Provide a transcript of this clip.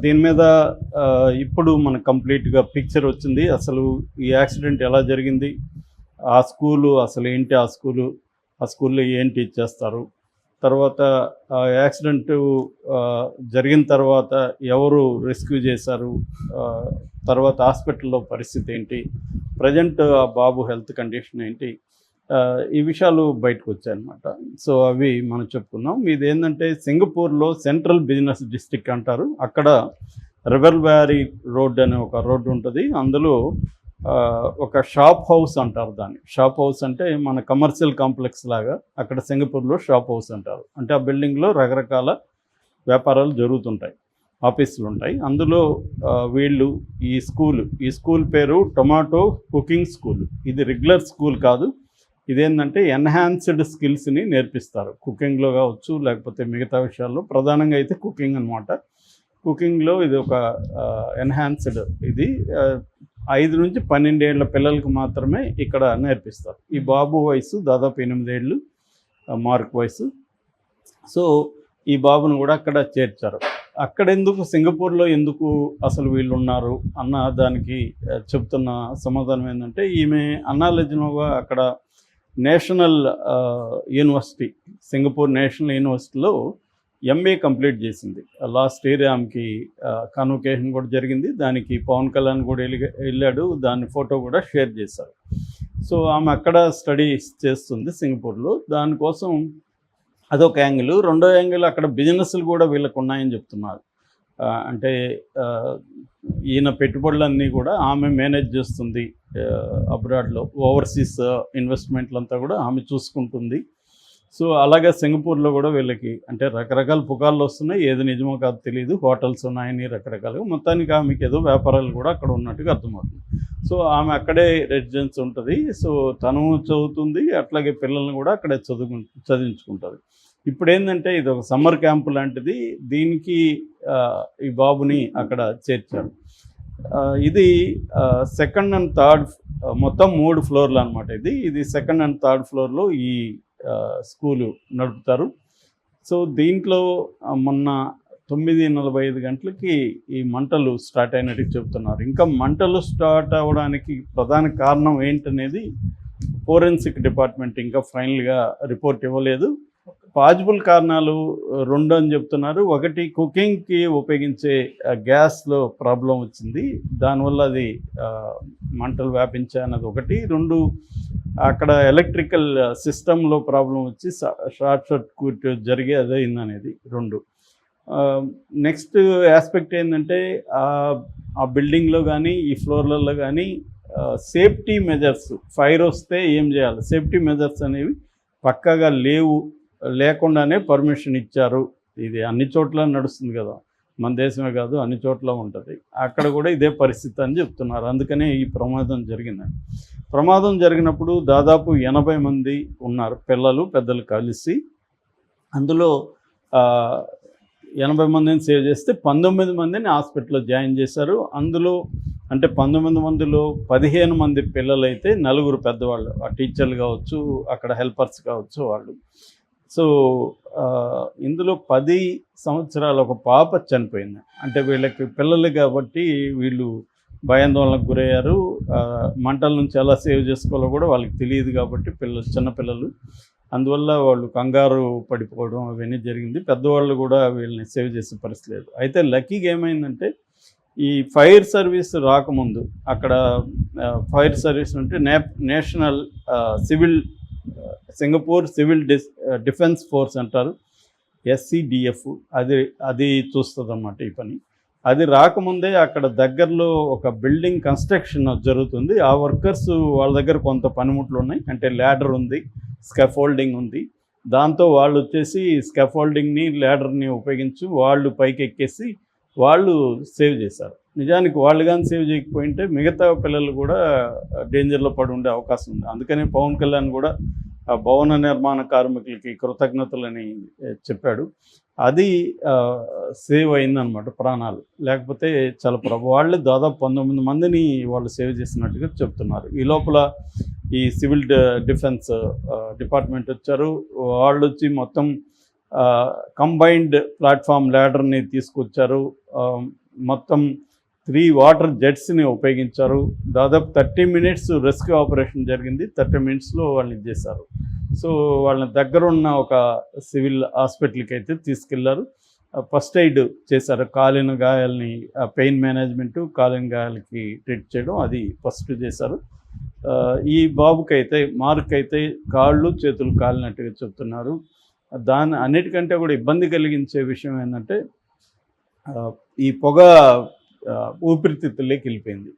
దీని మీద ఇప్పుడు మనకు కంప్లీట్‌గా పిక్చర్ వచ్చింది. అసలు ఈ యాక్సిడెంట్ ఎలా జరిగింది? ఆ స్కూలు అసలేంటి ఆ స్కూల్‌లో ఏం టీచ్ చేస్తారు? తర్వాత యాక్సిడెంటు జరిగిన తర్వాత ఎవరు రెస్క్యూ చేశారు? ఆహ్, తర్వాత హాస్పిటల్‌లో పరిస్థితి ఏంటి? ప్రెజెంట్ ఆ బాబు హెల్త్ కండిషన్ ఏంటి? ఈ విషయాలు బయటకొచ్చాయన్నమాట. సో, అవి మనం చెప్పుకుందాం. ఇదేందంటే సింగపూర్‌లో సెంట్రల్ బిజినెస్ డిస్ట్రిక్ట్ అంటారు. అక్కడ రివర్ వ్యాలీ రోడ్ అనే ఒక రోడ్డు ఉంటది. అందులో ఒక షాప్ హౌస్ అంటారు దాన్ని. షాప్ హౌస్ అంటే మన కమర్షియల్ కాంప్లెక్స్ లాగా అక్కడ సింగపూర్‌లో షాప్ హౌస్ అంటారు. అంటే ఆ బిల్డింగ్‌లో రకరకాల వ్యాపారాలు జరుగుతుంటాయి. ఆఫీసులుంటాయి. అందులో వీళ్ళు ఈ స్కూల్ పేరు టొమాటో కుకింగ్ స్కూల్. ఇది రెగ్యులర్ స్కూల్ కాదు. ఇదేంటంటే ఎన్హాన్స్డ్ స్కిల్స్‌ని నేర్పిస్తారు. కుకింగ్‌లో కావచ్చు, లేకపోతే మిగతా విషయాల్లో ప్రధానంగా అయితే కుకింగ్ అనమాట. కుకింగ్‌లో ఇది ఒక ఎన్హాన్స్డ్ ఇది 5-12 ఏళ్ల పిల్లలకు మాత్రమే ఇక్కడ నేర్పిస్తారు. ఈ బాబు వయసు దాదాపు 8 ఏళ్ళు మార్క్ వయసు. సో, ఈ బాబును కూడా అక్కడ చేర్చారు. అక్కడెందుకు సింగపూర్‌లో ఎందుకు అసలు వీళ్ళున్నారు అన్న దానికి చెప్తున్న సమాధానం ఏంటంటే, ఈమె అన్నా లెజినోవా అక్కడ నేషనల్ యూనివర్సిటీ, సింగపూర్ నేషనల్ యూనివర్సిటీలో ఎంఏ కంప్లీట్ చేసింది. లాస్ట్ ఇయర్ ఆమెకి కాన్వకేషన్ కూడా జరిగింది. దానికి పవన్ కళ్యాణ్ కూడా వెళ్ళాడు. దాని ఫోటో కూడా షేర్ చేశారు. సో, ఆమె అక్కడ స్టడీస్ చేస్తుంది సింగపూర్‌లో. దానికోసం అదొక యాంగిల్. రెండో యాంగిల్ అక్కడ బిజినెస్లు కూడా వీళ్ళకు ఉన్నాయని చెప్తున్నారు. అంటే ఈయన పెట్టుబడులన్నీ కూడా ఆమె మేనేజ్ చేస్తుంది. అబ్రాడ్‌లో ఓవర్సీస్ ఇన్వెస్ట్మెంట్లంతా కూడా ఆమె చూసుకుంటుంది. సో, అలాగే సింగపూర్‌లో కూడా వీళ్ళకి అంటే రకరకాల పుకార్లు వస్తున్నాయి. ఏది నిజమో కాదో తెలీదు. హోటల్స్ ఉన్నాయని రకరకాలుగా. మొత్తానికి ఆమెకి ఏదో వ్యాపారాలు కూడా అక్కడ ఉన్నట్టుగా అర్థమవుతుంది. సో, ఆమె అక్కడే రెసిడెన్స్ ఉంటుంది. సో, తను చదువుతుంది. అట్లాగే పిల్లల్ని కూడా అక్కడే చదివించుకుంటుంది. ఇప్పుడేందంటే ఇది ఒక సమ్మర్ క్యాంప్ లాంటిది. దీనికి ఈ బాబుని అక్కడ చేర్చారు. ఇది సెకండ్ అండ్ థర్డ్ మొత్తం 3 ఫ్లోర్లు అనమాట ఇది సెకండ్ అండ్ థర్డ్ ఫ్లోర్‌లో ఈ స్కూలు నడుపుతారు. సో, దీంట్లో మొన్న 9:45 గంటలకి ఈ మంటలు స్టార్ట్ అయినట్టు చెబుతున్నారు. ఇంకా మంటలు స్టార్ట్ అవ్వడానికి ప్రధాన కారణం ఏంటనేది ఫోరెన్సిక్ డిపార్ట్మెంట్ ఇంకా ఫైనల్‌గా రిపోర్ట్ ఇవ్వలేదు. పాజిబుల్ కారణాలు 2 అని చెప్తున్నారు. ఒకటి కుకింగ్‌కి ఉపయోగించే గ్యాస్‌లో ప్రాబ్లం వచ్చింది. దానివల్ల అది మంటలు వ్యాపించాయి అన్నది ఒకటి. 2 అక్కడ ఎలక్ట్రికల్ సిస్టంలో ప్రాబ్లం వచ్చి షార్ట్ సర్క్యూట్ జరిగి అదయిందనేది 2. నెక్స్ట్ ఆస్పెక్ట్ ఏంటంటే ఆ బిల్డింగ్‌లో కానీ ఈ ఫ్లోర్లలో కానీ సేఫ్టీ మెజర్స్ ఫైర్ వస్తే ఏం చేయాలి? సేఫ్టీ మెజర్స్ అనేవి పక్కాగా లేకుండానే పర్మిషన్ ఇచ్చారు. ఇది అన్ని చోట్ల నడుస్తుంది కదా! మన దేశమే కాదు అన్ని చోట్ల ఉంటుంది. అక్కడ కూడా ఇదే పరిస్థితి అని చెప్తున్నారు. అందుకనే ఈ ప్రమాదం జరిగిందని. ప్రమాదం జరిగినప్పుడు దాదాపు 80 మంది ఉన్నారు. పిల్లలు, పెద్దలు కలిసి. అందులో 80 మందిని సేవ్ చేస్తే 19 మందిని హాస్పిటల్‌లో జాయిన్ చేశారు. అందులో అంటే 19 మందిలో 15 మంది పిల్లలైతే, 4 పెద్దవాళ్ళు. ఆ టీచర్లు కావచ్చు, అక్కడ హెల్పర్స్ కావచ్చు వాళ్ళు. సో, ఇందులో 10 సంవత్సరాల ఒక పాప చనిపోయింది. అంటే వీళ్ళకి పిల్లలు కాబట్టి వీళ్ళు భయాందోళనకు గురయ్యారు. మంటల నుంచి ఎలా సేవ్ చేసుకోవాలో కూడా వాళ్ళకి తెలియదు కాబట్టి చిన్నపిల్లలు. అందువల్ల వాళ్ళు కంగారు పడిపోవడం అవన్నీ జరిగింది. పెద్దవాళ్ళు కూడా వీళ్ళని సేవ్ చేసే పరిస్థితి లేదు. అయితే లక్కీగా ఏమైందంటే ఈ ఫైర్ సర్వీస్ రాకముందు అక్కడ ఫైర్ సర్వీస్ అంటే national Singapore civil defence force అంటారు, SCDF. అది చూస్తుందన్నమాట ఈ పని. అది రాకముందే అక్కడ దగ్గరలో ఒక బిల్డింగ్ కన్స్ట్రక్షన్ జరుగుతుంది. ఆ వర్కర్స్ వాళ్ళ దగ్గర కొంత పనిముట్లు ఉన్నాయి. అంటే ల్యాడర్ ఉంది, స్కాఫోల్డింగ్ ఉంది. దాంతో వాళ్ళు వచ్చేసి స్కాఫోల్డింగ్ని, ల్యాడర్ని ఉపయోగించి వాళ్ళు పైకి ఎక్కేసి వాళ్ళు సేవ్ చేశారు. నిజానికి వాళ్ళు కానీ సేవ్ చేయకపోయింటే మిగతా పిల్లలు కూడా డేంజర్లో పడి ఉండే అవకాశం ఉంది. అందుకనే పవన్ కళ్యాణ్ కూడా ఆ భవన నిర్మాణ కార్మికులకి కృతజ్ఞతలని చెప్పాడు. అది సేవ్ అయిందనమాట ప్రాణాలు. లేకపోతే చాలా వాళ్ళే దాదాపు 19 మందిని వాళ్ళు సేవ్ చేసినట్టుగా చెప్తున్నారు. ఈ లోపల ఈ సివిల్ డిఫెన్స్ డిపార్ట్మెంట్ వచ్చారు. వాళ్ళు వచ్చి మొత్తం కంబైన్డ్ ప్లాట్ఫామ్ ల్యాడర్ని తీసుకొచ్చారు. మొత్తం 3 వాటర్ జెట్స్ని ఉపయోగించారు. దాదాపు 30 మినిట్స్ రెస్క్యూ ఆపరేషన్ జరిగింది. 30 మినిట్స్లో వాళ్ళని చేశారు. సో వాళ్ళని దగ్గరున్న ఒక సివిల్ హాస్పిటల్కి అయితే తీసుకెళ్లారు. ఫస్ట్ ఎయిడ్ చేశారు. కాలిన గాయాలని పెయిన్ మేనేజ్మెంటు, కాలిన గాయాలకి ట్రీట్ చేయడం అది ఫస్ట్ చేశారు. ఈ బాబుకైతే మార్క్ అయితే కాళ్ళు చేతులు కాలినట్టుగా చెప్తున్నారు. దాని అన్నిటికంటే కూడా ఇబ్బంది కలిగించే విషయం ఏంటంటే ఈ పొగ ఊపిరితిత్తుల్లోకి వెళ్ళిపోయింది.